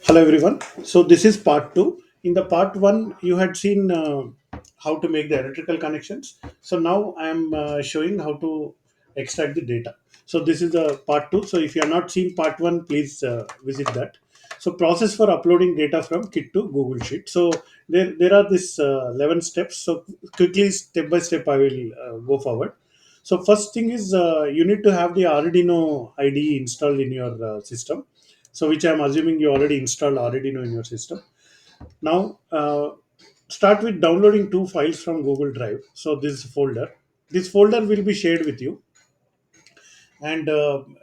Hello everyone. So this is part two. In the part one, you had seen how to make the electrical connections. So now I am showing how to extract the data. So this is the part two. So if you have not seen part one, please visit that. So process for uploading data from Kit to Google Sheet. So there are these 11 steps. So quickly, step by step, I will go forward. So first thing is you need to have the Arduino IDE installed in your system, so which I'm assuming you already installed Arduino in your system. Now start with downloading two files from Google Drive. So this folder will be shared with you, and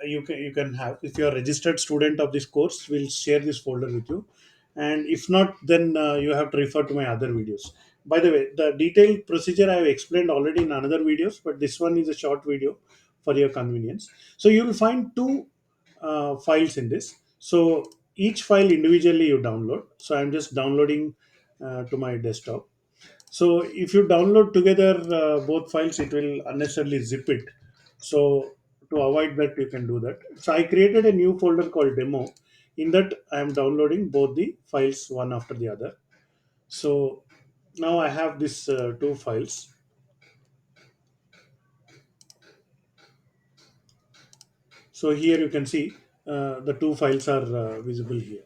you can have, if you are registered student of this course, we'll share this folder with you, and if not, then you have to refer to my other videos. By the way, the detailed procedure I have explained already in another videos, but this one is a short video for your convenience. So you will find two files in this. So each file individually you download. So I'm just downloading to my desktop. So if you download together both files, it will unnecessarily zip it. So to avoid that, you can do that. So I created a new folder called demo. In that, I am downloading both the files one after the other. So now I have these two files. So here you can see the two files are visible here.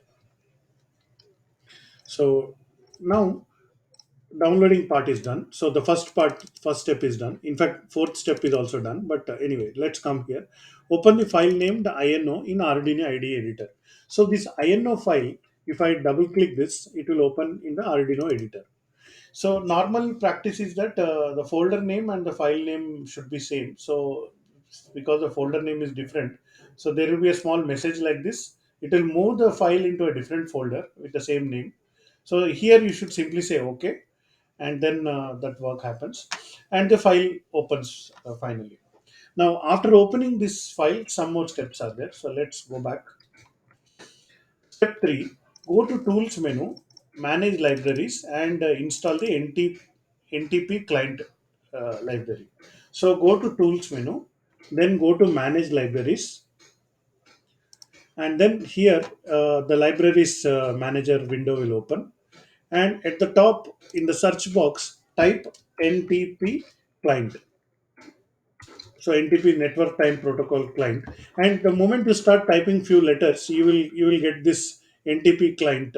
So now downloading part is done. So the first step is done. In fact, fourth step is also done, but anyway, let's come here. Open the file named INO in Arduino IDE editor. So this INO file, if I double click this, it will open in the Arduino editor. So normal practice is that the folder name and the file name should be same. So because the folder name is different, so there will be a small message like this. It will move the file into a different folder with the same name. So here you should simply say OK, and then that work happens, and the file opens finally. Now after opening this file, some more steps are there. So let's go back. Step 3, go to Tools menu, Manage Libraries, and install the NTP client library. So go to Tools menu, then go to Manage Libraries, and then here the Libraries Manager window will open. And at the top in the search box, type NTP client. So NTP Network Time Protocol client. And the moment you start typing few letters, you will get this NTP client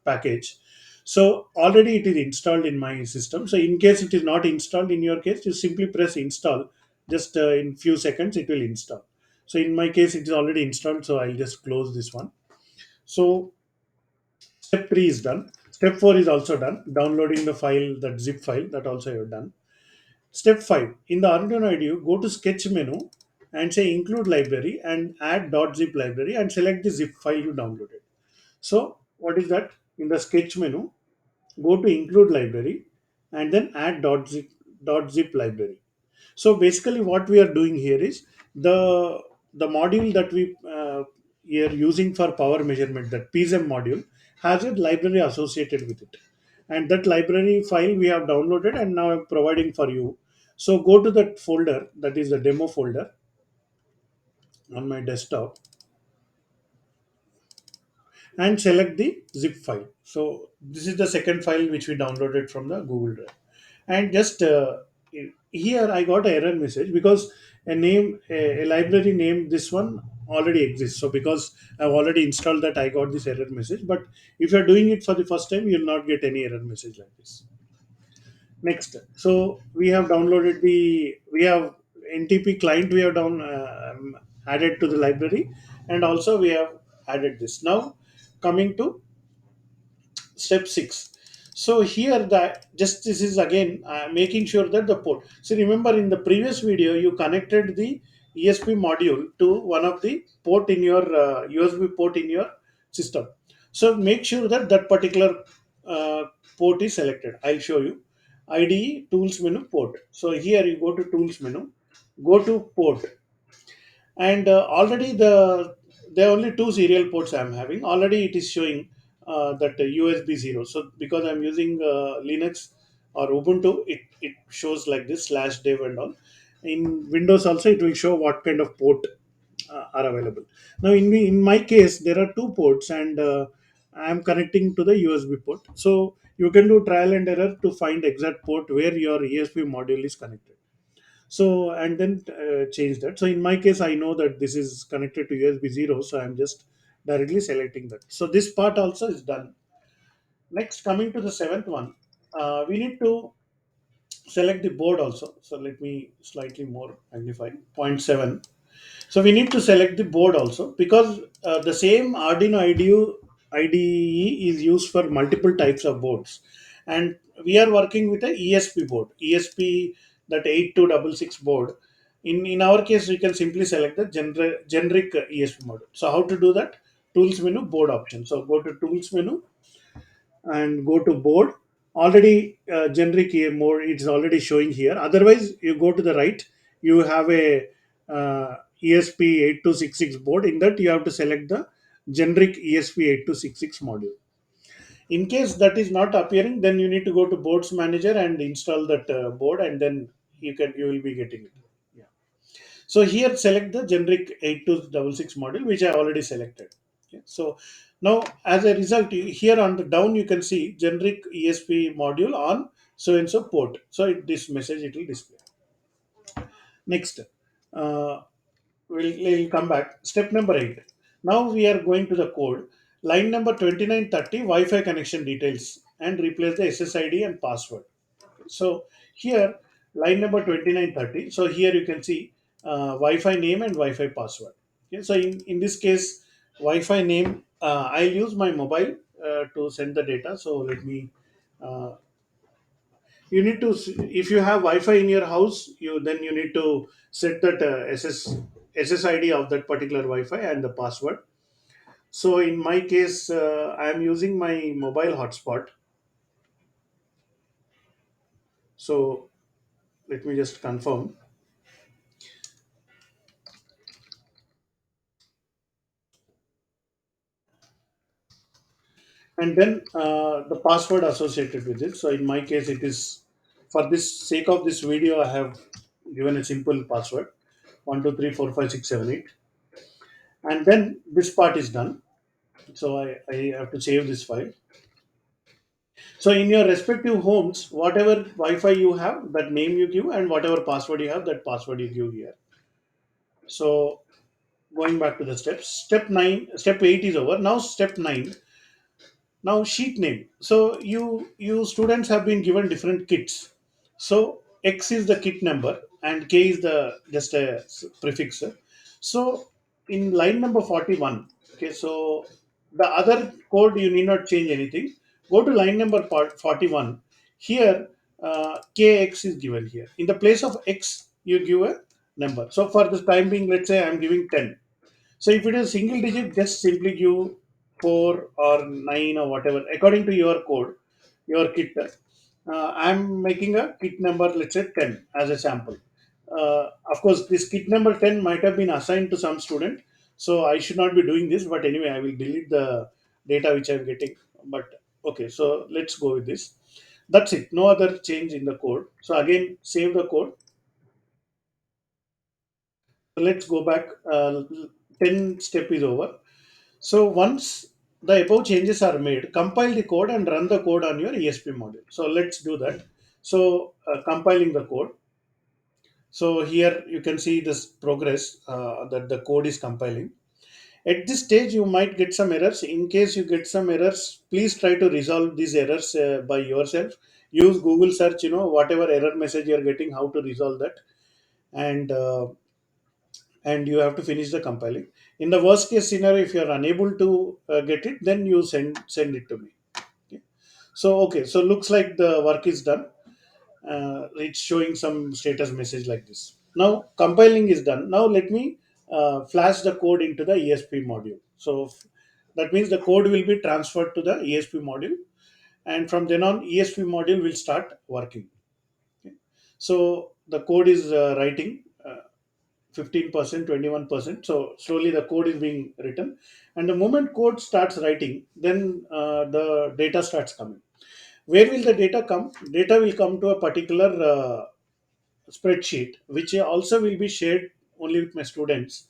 package. So already it is installed in my system. So in case it is not installed in your case, you simply press install. Just in few seconds it will install. So in my case it is already installed. So I'll just close this one. So step 3 is done. Step 4 is also done. Downloading the file, that zip file, that also I have done. Step 5. In the Arduino IDE, go to Sketch menu and say include library and add .zip library and select the zip file you downloaded. So what is that? In the Sketch menu, go to include library and then add .zip library. So basically, what we are doing here is the module that we are using for power measurement, that PSM module, has a library associated with it, and that library file we have downloaded and now I'm providing for you. So go to that folder, that is the demo folder on my desktop, and select the zip file. So this is the second file which we downloaded from the Google Drive. And just here I got an error message because a library name, this one already exists. So because I've already installed that, I got this error message. But if you're doing it for the first time, you'll not get any error message like this. Next, so we have NTP client, we have added to the library, and also we have added this. Now coming to step 6. So here, that just this is again making sure that the port. So remember, in the previous video you connected the ESP module to one of the port in your USB port in your system. So make sure that that particular uh, port is selected. I'll show you. IDE tools menu, port. So here you go to tools menu, go to port, and already there are only two serial ports I'm having. Already it is showing that USB 0. So because I'm using Linux or Ubuntu, it shows like this slash dev and all. In Windows also it will show what kind of port are available. Now in my case there are two ports, and I'm connecting to the USB port. So you can do trial and error to find exact port where your ESP module is connected. So and then change that. So in my case, I know that this is connected to USB 0, so I'm just directly selecting that. So this part also is done. Next, coming to the seventh one, we need to select the board also. So let me slightly more magnify. Point 7. So we need to select the board also, because the same Arduino IDE is used for multiple types of boards, and we are working with a ESP board. ESP, that 8266 board. In our case, we can simply select the generic ESP model. So how to do that? Tools menu, board option. So go to tools menu and go to board. Already generic mode it's already showing here. Otherwise, you go to the right, you have a ESP8266 board. In that, you have to select the generic ESP8266 module. In case that is not appearing, then you need to go to boards manager and install that board, and then you will be getting it. Yeah. So here select the generic 8266 model, which I already selected. Okay. So now as a result, here on the down you can see generic ESP module on so and so port. So this message it will display. Next, uh, we'll come back. Step number 8. Now we are going to the code. Line number 2930 Wi-Fi connection details and replace the SSID and password. So here, line number 2930. So here you can see Wi-Fi name and Wi-Fi password. Okay, so in this case, Wi-Fi name, I'll use my mobile to send the data. So let me. Uh, you need to, if you have Wi-Fi in your house, you need to set that SSID of that particular Wi-Fi and the password. So in my case, I am using my mobile hotspot. So let me just confirm. And then the password associated with it. So in my case, it is, for this sake of this video, I have given a simple password: 1 2 3 4 5 6 7 8, and then this part is done. So I have to save this file. So in your respective homes, whatever Wi-Fi you have, that name you give, and whatever password you have, that password you give here. So going back to the steps, step 8 is over. Now step 9. Now sheet name. So you students have been given different kits. So X is the kit number and K is the just a prefix. So in line number 41, okay, so the other code you need not change anything. Go to line number 41. Here KX is given here. In the place of X, you give a number. So for this time being, let's say I'm giving 10. So if it is single digit, just simply give 4 or 9 or whatever according to your code, your kit. I'm making a kit number, let's say 10 as a sample. Of course, this kit number 10 might have been assigned to some student, so I should not be doing this. But anyway, I will delete the data which I'm getting. But okay, so let's go with this. That's it. No other change in the code. So again, save the code. So let's go back. 10 step is over. So once the above changes are made, compile the code and run the code on your ESP module. So let's do that. So compiling the code. So here you can see this progress that the code is compiling. At this stage, you might get some errors. In case you get some errors, please try to resolve these errors by yourself. Use Google search, whatever error message you're getting, how to resolve that. And and you have to finish the compiling. In the worst case scenario, if you are unable to get it, then you send it to me. Okay. So looks like the work is done. It's showing some status message like this. Now compiling is done. Now let me flash the code into the ESP module. So that means the code will be transferred to the ESP module, and from then on ESP module will start working. Okay. So the code is writing. 15%, 21%. So slowly the code is being written, and the moment code starts writing, then the data starts coming. Where will the data come? Data will come to a particular spreadsheet, which also will be shared only with my students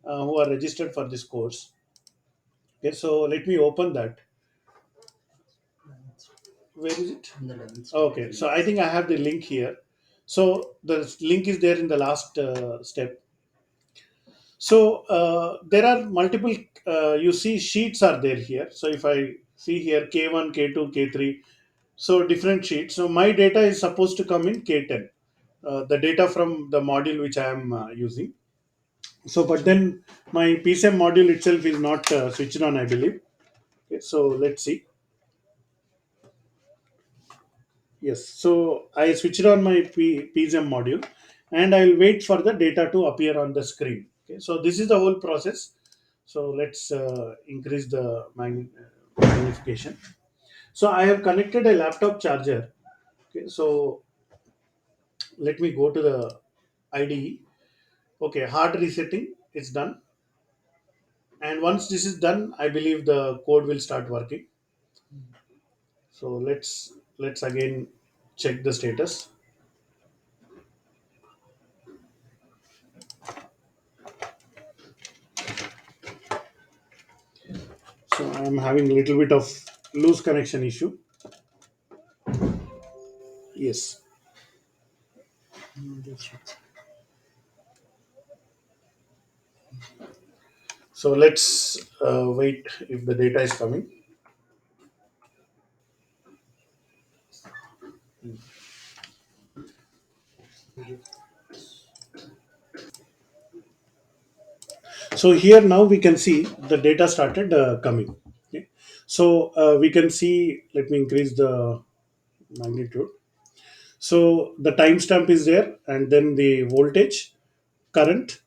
who are registered for this course. Okay, so let me open that. Where is it? In the 11th step. Okay, so I think I have the link here. So the link is there in the last step. So there are multiple, you see sheets are there here. So if I see here K1, K2, K3, so different sheets. So my data is supposed to come in K10, the data from the module which I am using. So, but then my PCM module itself is not switched on, I believe. Okay, so let's see. Yes, so I switched on my PCM module and I'll wait for the data to appear on the screen. Okay, so this is the whole process. So let's increase the magnification. So I have connected a laptop charger. Okay, so let me go to the IDE. Okay, hard resetting is done. And once this is done, I believe the code will start working. So let's again check the status. So I'm having a little bit of loose connection issue. Yes. So let's wait if the data is coming. So here now we can see the data started coming. Okay. So we can see. Let me increase the magnitude. So the timestamp is there, and then the voltage, current,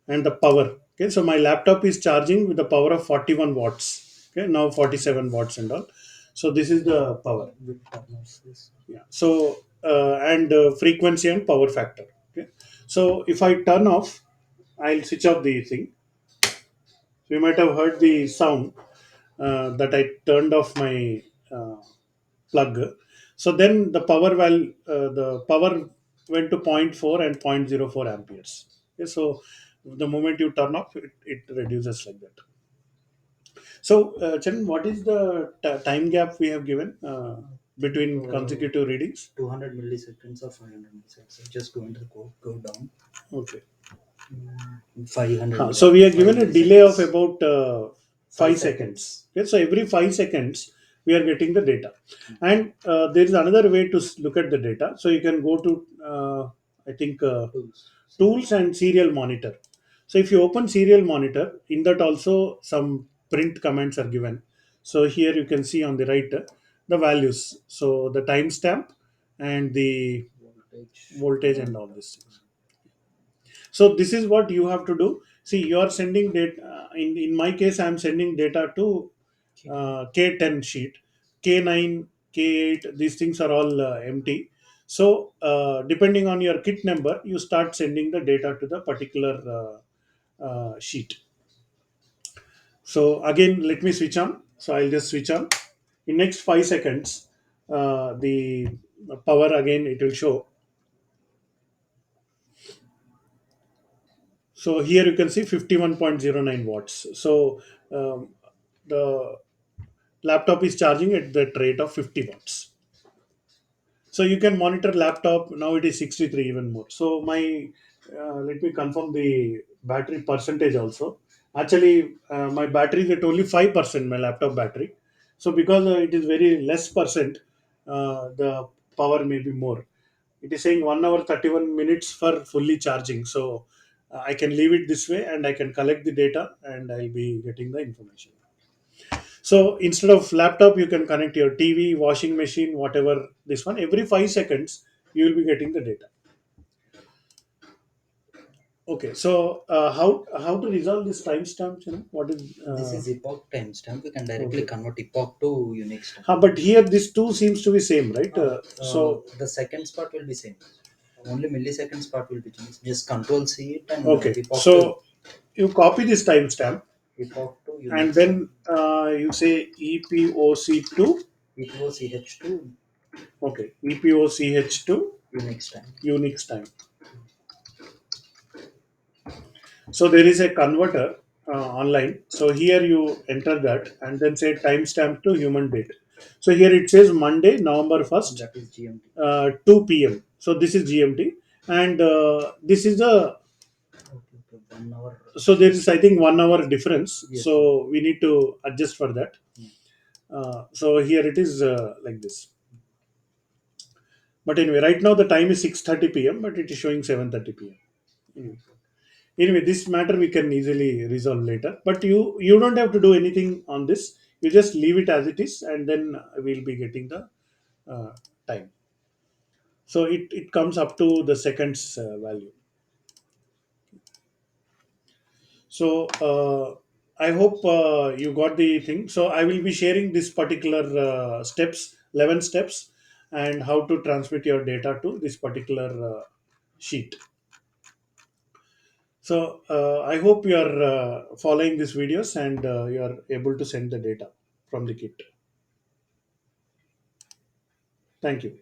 and the power. Okay, so my laptop is charging with the power of 41 watts. Okay, now 47 watts and all. So this is the power. With partners, yes. Yeah. So and frequency and power factor. Okay. So if I turn off, I'll switch off the thing. So you might have heard the sound that I turned off my uh, plug. So then the power went to zero point 0.4 and 0.04 amperes. Okay, so the moment you turn off, it reduces like that. So, Charan, what is the time gap we have given between consecutive readings? 200 milliseconds or 500 milliseconds. So just go into the code, go down. Okay. 500 So we are given a delay of milliseconds. about 5 seconds. Okay, so every 5 seconds we are getting the data, and there is another way to look at the data. So you can go to I think Tools. tools and serial monitor. So if you open serial monitor, in that also some print commands are given. So here you can see on the right the values. So the timestamp and the Voltage. voltage and all these things. So this is what you have to do. See, you are sending data. In my case, I am sending data to K10 sheet, K9, K8. These things are all empty. So depending on your kit number, you start sending the data to the particular sheet. So again, let me switch on. So I'll just switch on. In next 5 seconds, the power again it will show. So here you can see 51.09 watts. So the laptop is charging at the rate of 50 watts. So you can monitor laptop. Now it is 63, even more. So my let me confirm the battery percentage also. Actually, my battery is at only 5%. My laptop battery. So because it is very less percent, the power may be more. It is saying 1 hour 31 minutes for fully charging. So I can leave it this way and I can collect the data and I'll be getting the information. So instead of laptop, you can connect your TV, washing machine, whatever this one. Every 5 seconds, you will be getting the data. Okay, so how to resolve this timestamps? What is This is epoch timestamp. We can directly okay? convert epoch to Unix time. But here this two seems to be same, right? So The seconds part will be same. Only milliseconds part will be changed. Just control C it and okay, epoch to so you copy this timestamp and Unix time. then you say EPOC2. EPOCH to Okay, EPOCH2 Unix time. Unix time. So there is a converter online. So here you enter that and then say timestamp to human date. So here it says Monday, November 1st, That is GMT. 2 p.m. So this is GMT, and this is the, Okay, okay. 1 hour. so there is, I think, 1 hour difference. Yes. Yes. So we need to adjust for that. Hmm. So here it is like this. But anyway, right now the time is 6:30 p.m., but it is showing 7:30 p.m. Anyway, anyway, this matter we can easily resolve later. But you don't have to do anything on this. You just leave it as it is, and then we'll be getting the uh, time. So it comes up to the seconds value. So I hope you got the thing. So I will be sharing this particular steps, 11 steps, and how to transmit your data to this particular sheet. So I hope you are following these videos, and you are able to send the data from the kit. Thank you.